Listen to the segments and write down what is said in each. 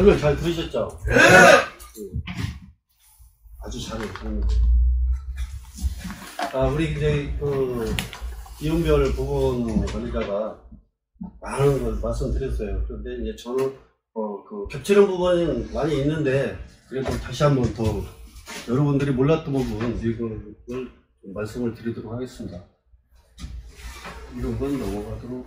설명 잘 들으셨죠? 네. 아주 잘해요. 우리 이제 이은별 보건 관리자가 많은 걸 말씀드렸어요. 그런데 이제 저는 겹치는 부분이 많이 있는데 그래도 다시 한번 더 여러분들이 몰랐던 부분 이걸 말씀을 드리도록 하겠습니다. 이런 건 넘어가도록.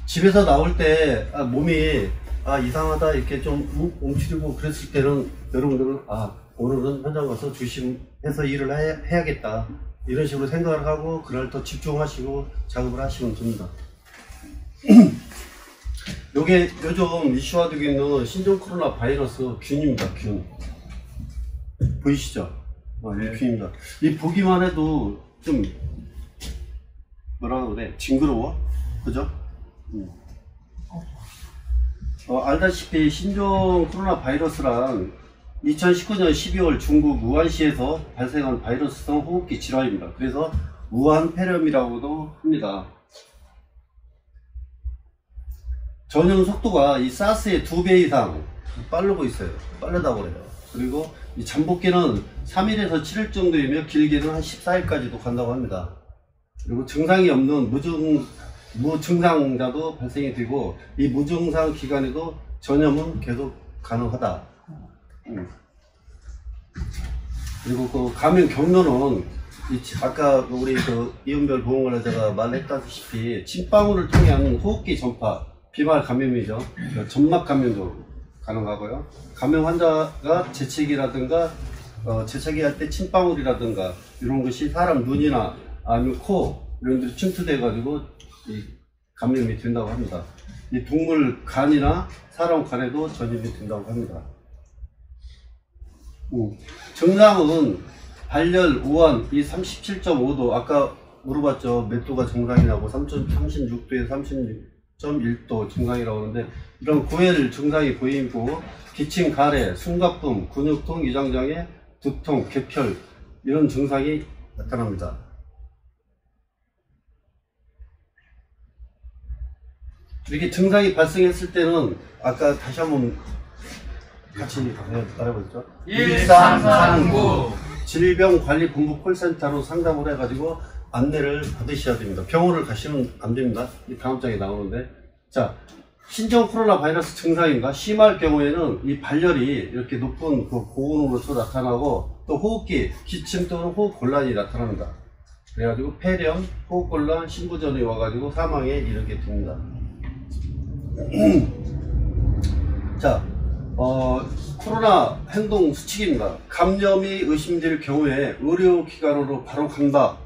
집에서 나올 때 몸이 이상하다 이렇게 좀 움츠리고 그랬을 때는 여러분들은 오늘은 현장 가서 조심해서 일을 해야겠다 이런 식으로 생각을 하고 그날 더 집중하시고 작업을 하시면 됩니다. 요게 요즘 이슈화되고 있는 신종 코로나 바이러스 균입니다. 균 보이시죠? 이 균입니다. 이 보기만 해도 좀 뭐라 그래, 징그러워, 그죠? 알다시피 신종 코로나 바이러스란 2019년 12월 중국 우한시에서 발생한 바이러스성 호흡기 질환입니다. 그래서 우한폐렴이라고도 합니다. 전염 속도가 이 사스의 2배 이상 빠르고 있어요. 빠르다고 그래요. 그리고 이 잠복기는 3일에서 7일 정도이며 길게는 한 14일까지도 간다고 합니다. 그리고 증상이 없는 무증상자도 발생이 되고 이 무증상 기간에도 전염은 계속 가능하다. 그리고 그 감염 경로는 아까 우리 이은별 보건관리자가 말했다시피 침방울을 통한 호흡기 전파, 비말 감염이죠. 점막 감염도 가능하고요. 감염 환자가 재채기라든가 재채기 할 때 침방울이라든가 이런 것이 사람 눈이나 아니면 코 이런 데로 침투돼 가지고 이 감염이 된다고 합니다. 이 동물 간이나 사람 간에도 전염이 된다고 합니다. 증상은 발열, 우한, 이 37.5도 아까 물어봤죠. 몇 도가 정상이라고 36도에 36.1도 정상이라고 하는데 이런 고열 증상이 보이고 기침, 가래, 숨가쁨, 근육통, 위장장애, 두통, 개펼 이런 증상이 나타납니다. 이렇게 증상이 발생했을 때는 아까 다시 한번 같이 따라해보죠. 1339 질병관리본부 콜센터로 상담을 해가지고 안내를 받으셔야 됩니다. 병원을 가시면 안 됩니다. 이 다음 장에 나오는데, 자, 신종 코로나 바이러스 증상인가 심할 경우에는 이 발열이 이렇게 높은 그 고온으로서 나타나고 또 호흡기, 기침 또는 호흡 곤란이 나타납니다. 그래가지고 폐렴, 호흡 곤란, 신부전이 와가지고 사망에 이르게 됩니다. 자, 코로나 행동 수칙입니다. 감염이 의심될 경우에 의료기관으로 바로 간다.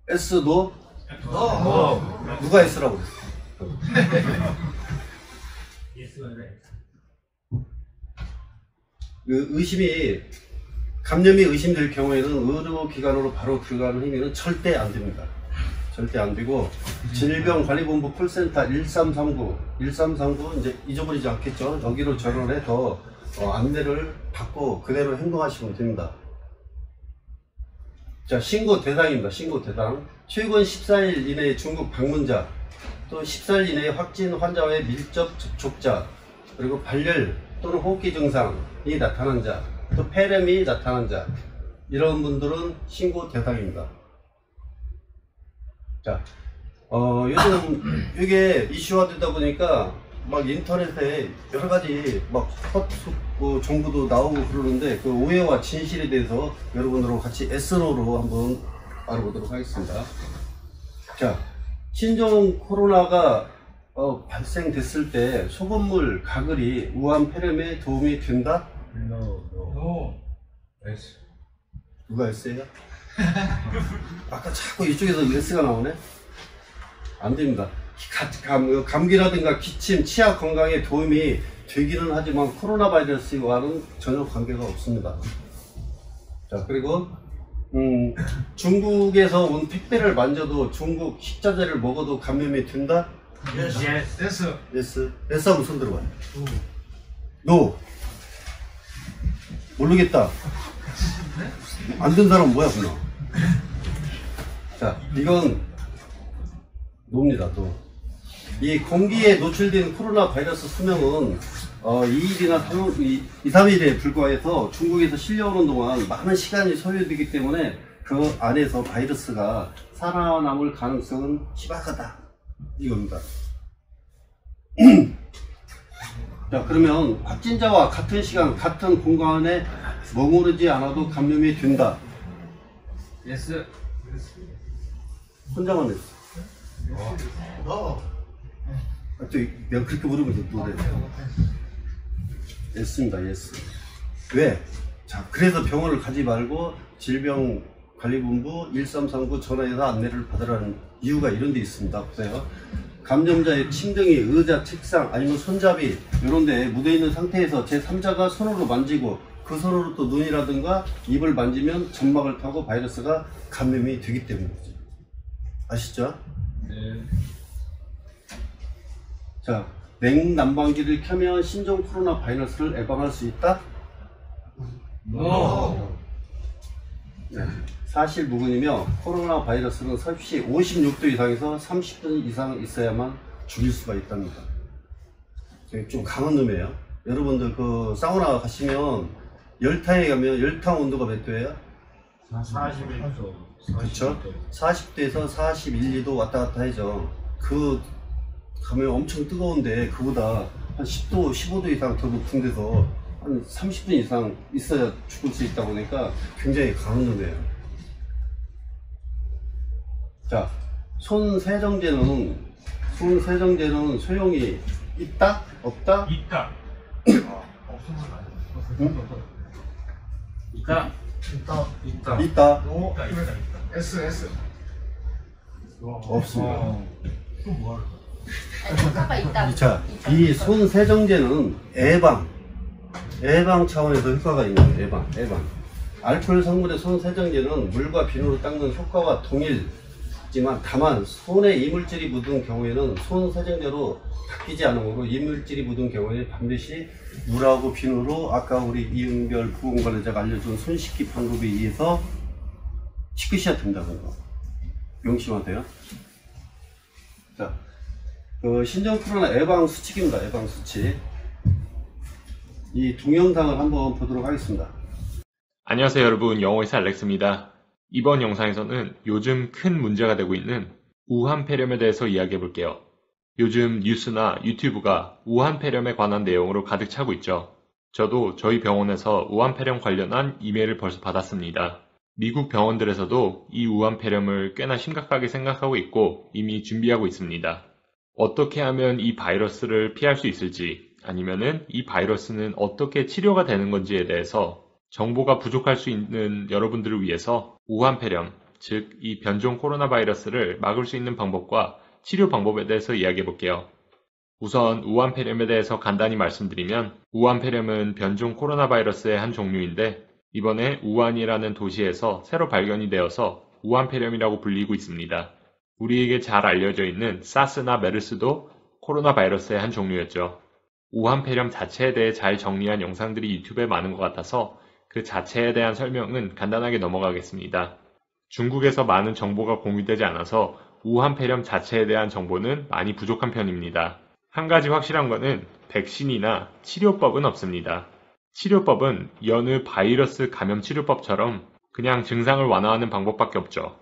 S, 노? 누가 S라고 그랬어? 감염이 의심될 경우에는 의료기관으로 바로 들어가는 행위는 절대 안 됩니다. 절대 안 되고, 질병관리본부 콜센터 1339 이제 잊어버리지 않겠죠? 여기로 전화를 해서 안내를 받고 그대로 행동하시면 됩니다. 자, 신고 대상입니다. 신고 대상. 최근 14일 이내에 중국 방문자, 또 14일 이내에 확진 환자와의 밀접 접촉자, 그리고 발열 또는 호흡기 증상이 나타난 자, 또 폐렴이 나타난 자, 이런 분들은 신고 대상입니다. 자, 요즘 이게 이슈화 되다 보니까 막 인터넷에 여러 가지 막 정보도 나오고 그러는데 그 오해와 진실에 대해서 여러분들하고 같이 SNO로 한번 알아보도록 하겠습니다. 자, 신종 코로나가 발생됐을 때 소금물 가글이 우한 폐렴에 도움이 된다? No. S. 누가 S예요? 아까 자꾸 이쪽에서 S가 나오네? 안 됩니다. 감기라든가 기침, 치아 건강에 도움이 되기는 하지만 코로나 바이러스와는 전혀 관계가 없습니다. 자, 그리고 중국에서 온 택배를 만져도 중국 식자재를 먹어도 감염이 된다? Yes. Yes. S 하면 손 들어봐요. No. 모르겠다. 안 된 사람은 뭐야, 그냥. 자, 이건 노입니다, 노. 이 공기에 노출된 코로나 바이러스 수명은 2일이나 2, 3일에 불과해서 중국에서 실려오는 동안 많은 시간이 소요되기 때문에 그 안에서 바이러스가 살아남을 가능성은 희박하다 이겁니다. 자, 그러면 확진자와 같은 시간 같은 공간에 머무르지 않아도 감염이 된다. 예스. 혼자만 했어. 내가 그렇게 물으면서 노래. 예스입니다, 예스. 왜? 자, 그래서 병원을 가지 말고 질병관리본부 1339 전화해서 안내를 받으라는 이유가 이런 데 있습니다. 보세요. 감염자의 침등이 의자, 책상, 아니면 손잡이 이런 데 묻어있는 상태에서 제3자가 손으로 만지고 그 손으로 또 눈이라든가 입을 만지면 점막을 타고 바이러스가 감염이 되기 때문이죠. 아시죠? 네. 자, 냉난방기를 켜면 신종 코로나 바이러스를 예방할 수 있다? 네. 사실 무근이며 코로나 바이러스는 섭씨 56도 이상에서 30분 이상 있어야만 죽일 수가 있답니다. 좀 강한 놈이에요. 여러분들 그 사우나 가시면 열탕에 가면 열탕 온도가 몇 도예요? 41도. 그렇죠? 40도에서 41, 2도 왔다 갔다 하죠. 그 가면 엄청 뜨거운데 그보다 한 10도, 15도 이상 더 높은 데서 한 30분 이상 있어야 죽을 수 있다 보니까 굉장히 강한 놈이에요. 자, 손 세정제는 소용이 있다? 없다? 있다. 응? 있다. 있다. 있다. S. 없습니다. 효과가 있다. 자, 이 손 세정제는 예방 차원에서 효과가 있는 거예요. 예방. 알코올 성분의 손 세정제는 물과 비누로 닦는 효과와 동일하지만 다만 손에 이물질이 묻은 경우에는 손 세정제로 닦이지 않으므로 이물질이 묻은 경우에 반드시 물하고 비누로 아까 우리 이은별 보건관리자가 알려준 손 씻기 방법에 의해서 씻으셔야 된다는 거 명심하세요. 자, 신종 코로나 예방 수칙입니다. 예방 수칙. 이 동영상을 한번 보도록 하겠습니다. 안녕하세요 여러분, 영어의사 알렉스입니다. 이번 영상에서는 요즘 큰 문제가 되고 있는 우한 폐렴에 대해서 이야기해 볼게요. 요즘 뉴스나 유튜브가 우한 폐렴에 관한 내용으로 가득 차고 있죠. 저도 저희 병원에서 우한 폐렴 관련한 이메일을 벌써 받았습니다. 미국 병원들에서도 이 우한 폐렴을 꽤나 심각하게 생각하고 있고 이미 준비하고 있습니다. 어떻게 하면 이 바이러스를 피할 수 있을지, 아니면은 이 바이러스는 어떻게 치료가 되는 건지에 대해서 정보가 부족할 수 있는 여러분들을 위해서 우한 폐렴, 즉 이 변종 코로나 바이러스를 막을 수 있는 방법과 치료 방법에 대해서 이야기해 볼게요. 우선 우한 폐렴에 대해서 간단히 말씀드리면, 우한 폐렴은 변종 코로나 바이러스의 한 종류인데 이번에 우한이라는 도시에서 새로 발견이 되어서 우한 폐렴이라고 불리고 있습니다. 우리에게 잘 알려져 있는 사스나 메르스도 코로나 바이러스의 한 종류였죠. 우한 폐렴 자체에 대해 잘 정리한 영상들이 유튜브에 많은 것 같아서 그 자체에 대한 설명은 간단하게 넘어가겠습니다. 중국에서 많은 정보가 공유되지 않아서 우한 폐렴 자체에 대한 정보는 많이 부족한 편입니다. 한 가지 확실한 것은 백신이나 치료법은 없습니다. 치료법은 여느 바이러스 감염 치료법처럼 그냥 증상을 완화하는 방법밖에 없죠.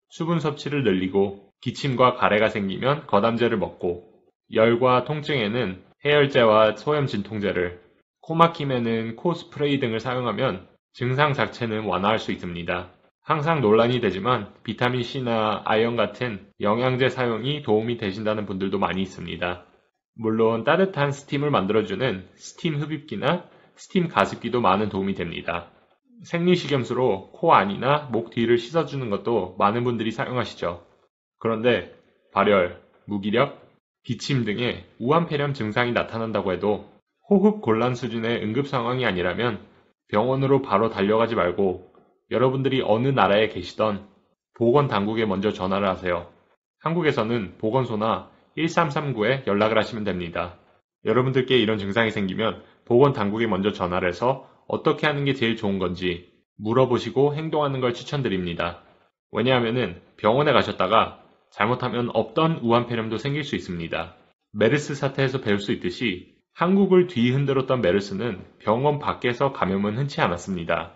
수분 섭취를 늘리고 기침과 가래가 생기면 거담제를 먹고, 열과 통증에는 해열제와 소염 진통제를, 코 막힘에는 코 스프레이 등을 사용하면 증상 자체는 완화할 수 있습니다. 항상 논란이 되지만 비타민C나 아연 같은 영양제 사용이 도움이 되신다는 분들도 많이 있습니다. 물론 따뜻한 스팀을 만들어주는 스팀 흡입기나 스팀 가습기도 많은 도움이 됩니다. 생리식염수로 코 안이나 목 뒤를 씻어주는 것도 많은 분들이 사용하시죠. 그런데 발열, 무기력, 기침 등의 우한 폐렴 증상이 나타난다고 해도 호흡 곤란 수준의 응급 상황이 아니라면 병원으로 바로 달려가지 말고 여러분들이 어느 나라에 계시던 보건당국에 먼저 전화를 하세요. 한국에서는 보건소나 1339에 연락을 하시면 됩니다. 여러분들께 이런 증상이 생기면 보건당국에 먼저 전화를 해서 어떻게 하는 게 제일 좋은 건지 물어보시고 행동하는 걸 추천드립니다. 왜냐하면 병원에 가셨다가 잘못하면 없던 우한 폐렴도 생길 수 있습니다. 메르스 사태에서 배울 수 있듯이 한국을 뒤흔들었던 메르스는 병원 밖에서 감염은 흔치 않았습니다.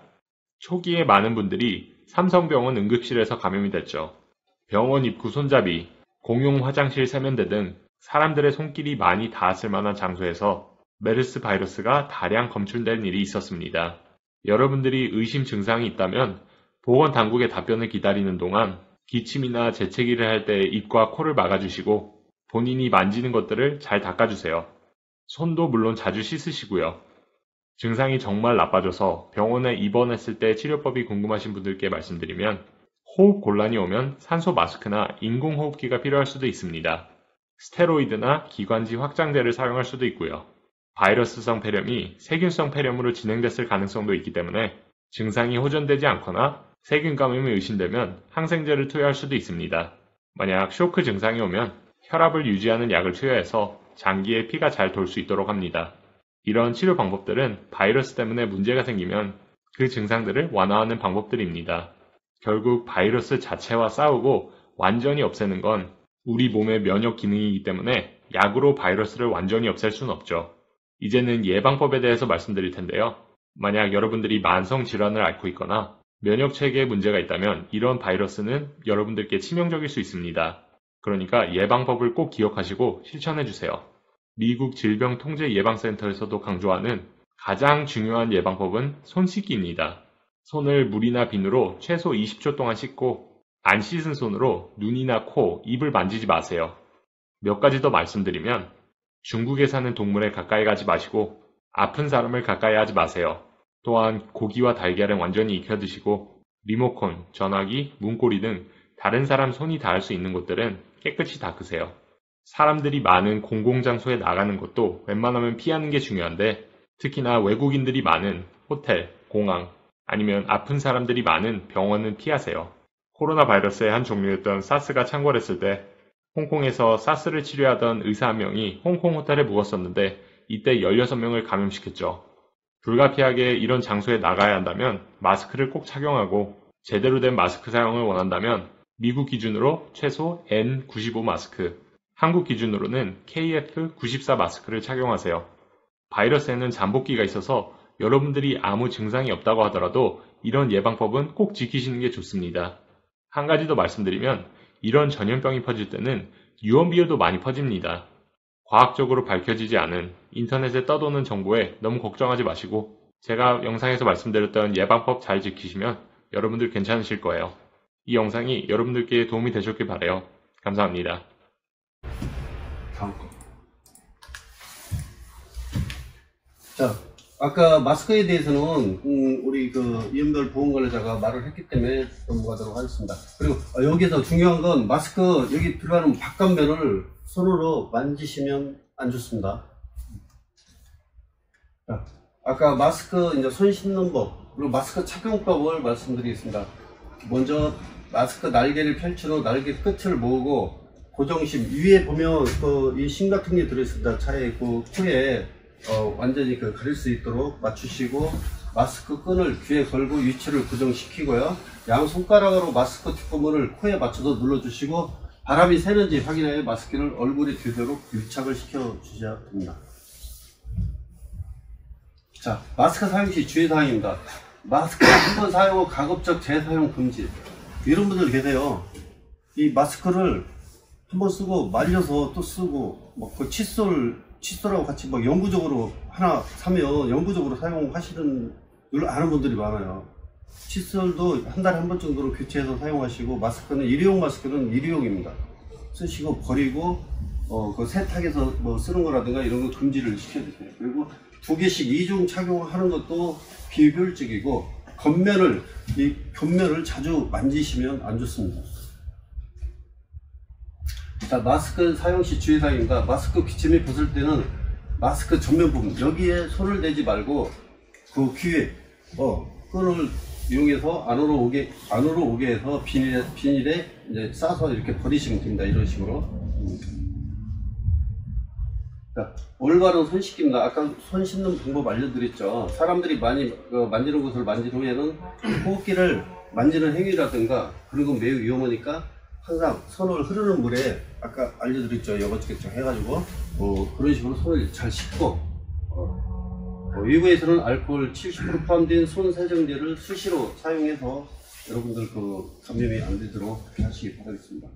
초기에 많은 분들이 삼성병원 응급실에서 감염이 됐죠. 병원 입구 손잡이, 공용 화장실 세면대 등 사람들의 손길이 많이 닿았을 만한 장소에서 메르스 바이러스가 다량 검출된 일이 있었습니다. 여러분들이 의심 증상이 있다면 보건당국의 답변을 기다리는 동안 기침이나 재채기를 할 때 입과 코를 막아주시고 본인이 만지는 것들을 잘 닦아주세요. 손도 물론 자주 씻으시고요. 증상이 정말 나빠져서 병원에 입원했을 때 치료법이 궁금하신 분들께 말씀드리면 호흡 곤란이 오면 산소 마스크나 인공호흡기가 필요할 수도 있습니다. 스테로이드나 기관지 확장제를 사용할 수도 있고요. 바이러스성 폐렴이 세균성 폐렴으로 진행됐을 가능성도 있기 때문에 증상이 호전되지 않거나 세균 감염이 의심되면 항생제를 투여할 수도 있습니다. 만약 쇼크 증상이 오면 혈압을 유지하는 약을 투여해서 장기에 피가 잘 돌 수 있도록 합니다. 이런 치료 방법들은 바이러스 때문에 문제가 생기면 그 증상들을 완화하는 방법들입니다. 결국 바이러스 자체와 싸우고 완전히 없애는 건 우리 몸의 면역 기능이기 때문에 약으로 바이러스를 완전히 없앨 수는 없죠. 이제는 예방법에 대해서 말씀드릴 텐데요. 만약 여러분들이 만성 질환을 앓고 있거나 면역 체계에 문제가 있다면 이런 바이러스는 여러분들께 치명적일 수 있습니다. 그러니까 예방법을 꼭 기억하시고 실천해 주세요. 미국 질병통제예방센터에서도 강조하는 가장 중요한 예방법은 손 씻기입니다. 손을 물이나 비누로 최소 20초 동안 씻고 안 씻은 손으로 눈이나 코, 입을 만지지 마세요. 몇 가지 더 말씀드리면 중국에 사는 동물에 가까이 가지 마시고 아픈 사람을 가까이 하지 마세요. 또한 고기와 달걀은 완전히 익혀 드시고 리모컨, 전화기, 문고리 등 다른 사람 손이 닿을 수 있는 곳들은 깨끗이 닦으세요. 사람들이 많은 공공장소에 나가는 것도 웬만하면 피하는 게 중요한데 특히나 외국인들이 많은 호텔, 공항, 아니면 아픈 사람들이 많은 병원은 피하세요. 코로나 바이러스의 한 종류였던 사스가 창궐했을 때 홍콩에서 사스를 치료하던 의사 한 명이 홍콩 호텔에 묵었었는데 이때 16명을 감염시켰죠. 불가피하게 이런 장소에 나가야 한다면 마스크를 꼭 착용하고 제대로 된 마스크 사용을 원한다면 미국 기준으로 최소 N95 마스크, 한국 기준으로는 KF94 마스크를 착용하세요. 바이러스에는 잠복기가 있어서 여러분들이 아무 증상이 없다고 하더라도 이런 예방법은 꼭 지키시는 게 좋습니다. 한 가지 더 말씀드리면 이런 전염병이 퍼질 때는 유언비어도 많이 퍼집니다. 과학적으로 밝혀지지 않은 인터넷에 떠도는 정보에 너무 걱정하지 마시고 제가 영상에서 말씀드렸던 예방법 잘 지키시면 여러분들 괜찮으실 거예요. 이 영상이 여러분들께 도움이 되셨길 바라요. 감사합니다. 다음 거. 자, 아까 마스크에 대해서는 우리 이은별 보건관리자가 말을 했기 때문에 넘어가도록 하겠습니다. 그리고 여기서 중요한 건 마스크 여기 들어가는 바깥면을 손으로 만지시면 안 좋습니다. 자, 아까 마스크 이제 손 씻는 법 그리고 마스크 착용법을 말씀드리겠습니다. 먼저 마스크 날개를 펼친 후 날개 끝을 모으고 고정심 위에 보면 이 심 같은 게 들어있습니다. 차에 코에 완전히 가릴 수 있도록 맞추시고 마스크 끈을 귀에 걸고 위치를 고정시키고요. 양 손가락으로 마스크 뒷부분을 코에 맞춰서 눌러주시고 바람이 새는지 확인하여 마스크를 얼굴에 닿도록 밀착을 시켜 주셔야 됩니다. 자, 마스크 사용 시 주의사항입니다. 마스크 한 번 사용 후 가급적 재사용 금지. 이런 분들 계세요. 이 마스크를 한 번 쓰고 말려서 또 쓰고 칫솔하고 같이 영구적으로 하나 사면 영구적으로 사용하시는 걸 아는 분들이 많아요. 칫솔도 한 달에 한 번 정도로 교체해서 사용하시고 마스크는 일회용 마스크는 일회용입니다. 쓰시고 버리고 세탁해서 쓰는 거라든가 이런 거 금지를 시켜주세요. 그리고 2개씩 이중 착용하는 것도 비효율적이고 이 겉면을 자주 만지시면 안 좋습니다. 자, 마스크 사용 시 주의사항입니다. 마스크 기침이 벗을 때는 마스크 전면 부분 여기에 손을 대지 말고 그 귀에 끈을 이용해서 안으로 오게 해서 비닐에 이제 싸서 이렇게 버리시면 됩니다. 이런 식으로. 자, 올바른 손 씻기입니다. 아까 손 씻는 방법 알려드렸죠. 사람들이 많이 만지는 곳을 만진 후에는 호흡기를 만지는 행위라든가 그런 건 매우 위험하니까 항상 손을 흐르는 물에 아까 알려드렸죠. 여거지겠죠 해가지고 그런 식으로 손을 잘 씻고 외부에서는 알코올 70% 포함된 손 세정제를 수시로 사용해서 여러분들 그 감염이 안 되도록 하시기 바라겠습니다.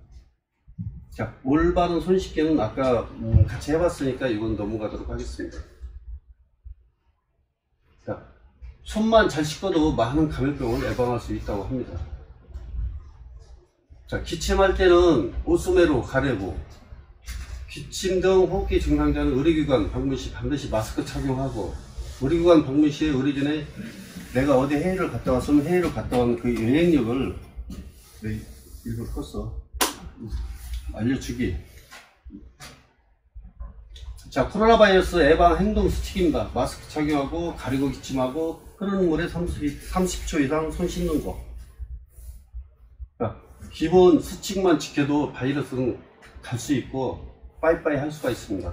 자, 올바른 손 씻기는 아까 같이 해봤으니까 이건 넘어가도록 하겠습니다. 자, 손만 잘 씻어도 많은 감염병을 예방할 수 있다고 합니다. 자, 기침할 때는 옷소매로 가리고, 기침 등 호흡기 증상자는 의료기관 방문 시 반드시 마스크 착용하고, 의료기관 방문 시에 의료진의 내가 어디 해외를 갔다 왔으면 해외를 갔다 온 그 여행력을 일부러 컸어 알려주기. 자, 코로나 바이러스 예방 행동 수칙입니다. 마스크 착용하고 가리고 기침하고 흐르는 물에 30초 이상 손 씻는 거. 자, 기본 수칙만 지켜도 바이러스는 갈 수 있고 빠이빠이 할 수가 있습니다.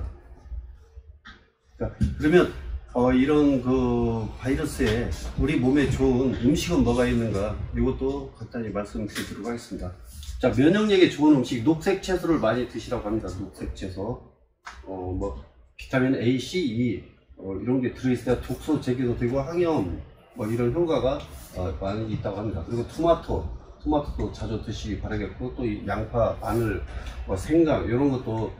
자, 그러면 이런 그 바이러스에 우리 몸에 좋은 음식은 뭐가 있는가, 이것도 간단히 말씀드리도록 하겠습니다. 자, 면역력에 좋은 음식, 녹색 채소를 많이 드시라고 합니다. 녹색 채소. 뭐 비타민 A, C, E 이런 게 들어있어야 독소 제거도 되고 항염 뭐 이런 효과가 많이 있다고 합니다. 그리고 토마토도 자주 드시기 바라겠고, 또 이 양파, 마늘, 생강 이런 것도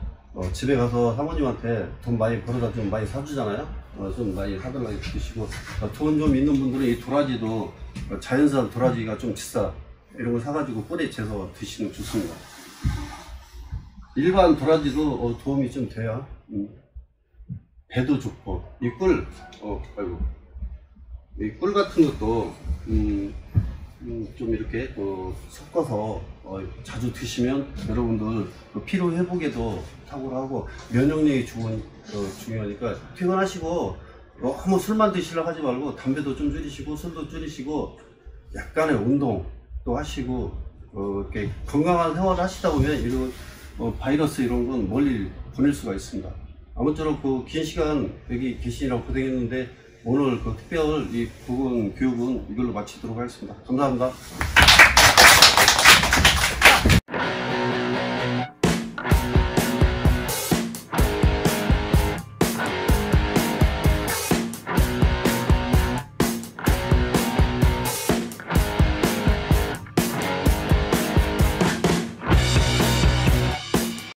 집에 가서 사모님한테 돈 많이 벌어다 좀 많이 사주잖아요. 좀 많이 사달라고 드시고, 돈 좀 있는 분들은 이 도라지도 자연산 도라지가 좀 비싸, 이런 거 사가지고 뿌리 채서 드시면 좋습니다. 일반 도라지도 도움이 좀 돼요. 배도 좋고, 이 꿀, 이 꿀 같은 것도 좀 이렇게 섞어서 자주 드시면 여러분들 피로 회복에도 탁월하고 면역력이 중요하니까, 퇴근하시고 너무 술만 드시려고 하지 말고 담배도 좀 줄이시고 술도 줄이시고 약간의 운동도 하시고 이렇게 건강한 생활을 하시다 보면 이런 바이러스 이런 건 멀리 보낼 수가 있습니다. 아무쪼록 그 긴 시간 여기 계시느라고 고생했는데 오늘 그 특별 이 부분 교육은 이걸로 마치도록 하겠습니다. 감사합니다.